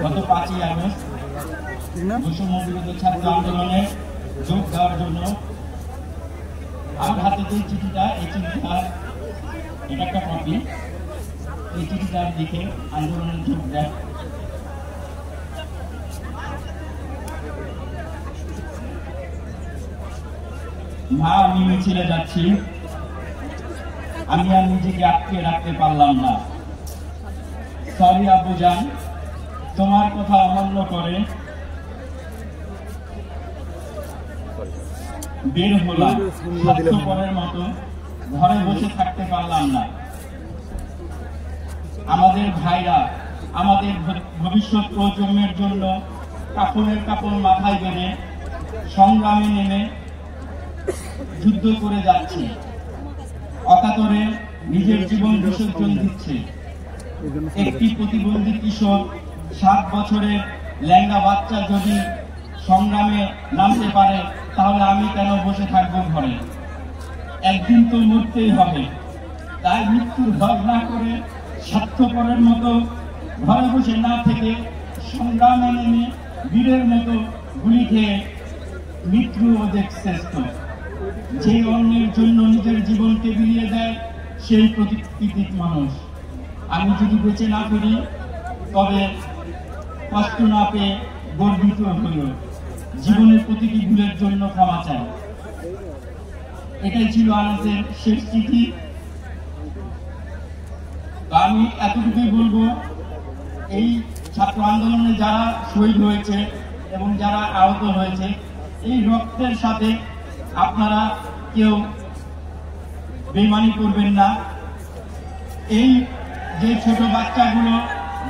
গত 5ই আগস্ট বৈষম্য বিরোধী ছাত্র আন্দোলনে যোগ দেওয়ার জন্য আমার হাতে যে চিঠিটা, এই চিঠিটা এটা একটা কপি। এই চিঠিটা লিখে আন্দোলনে যোগ দেয়। মা, আমি মিছিলে যাচ্ছি, আমি আর নিজেকে আটকে রাখতে পারলাম না। সরি আব্বুজান, তোমার কথা অমান্য করে বের হলাম। স্বার্থপরের মতো ঘরে বসে থাকতে পারলাম না। আমাদের ভাইরা আমাদের ভবিষ্যৎ প্রজন্মের জন্য কাপড়ের কাপড় মাথায় বেঁধে সংগ্রামে নেমে যুদ্ধ করে যাচ্ছে, অকাতরে নিজের জীবন বিসর্জন দিচ্ছে। একটি প্রতিবন্ধী কিশোর, 7 বছরের ল্যাংড়া বাচ্চা যদি সংগ্রামে নামতে পারে, তাহলে আমি কেন বসে থাকবো ঘরে? একদিন তো মরতেই হবে, তাই মৃত্যুর ভয় না করে স্বার্থপরের মতো ঘরে বসে না থেকে সংগ্রামে নেমে বীরের মতো গুলি খেয়ে মৃত্যু অধিক শ্রেষ্ঠ। যে অন্যের জন্য নিজের জীবনকে বিলিয়ে দেয়, সেই প্রতীক মানুষ। আমি যদি বেঁচে না ফিরি, তবে কষ্ট না পেয়ে গর্বিত হইল। জীবনের প্রতিটি ভুলের জন্য ক্ষমা চাই। এটাই ছিল আনাসের শেষ চিঠি। আমি এতটুকুই বলবো, এই ছাত্র আন্দোলনে যারা শহীদ হয়েছে এবং যারা আহত হয়েছে, এই রক্তের সাথে আপনারা কেউ বেইমানি করবেন না। এই যে ছোট বাচ্চাগুলো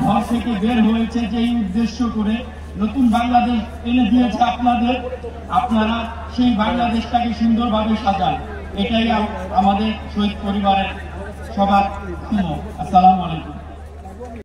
ঘর থেকে বের হয়েছে, যেই উদ্দেশ্য করে নতুন বাংলাদেশ এনে দিয়েছে আপনাদের, আপনারা সেই বাংলাদেশটাকে সুন্দরভাবে সাজান। এটাই আমাদের শহীদ পরিবারের সবার। আসসালামু আলাইকুম।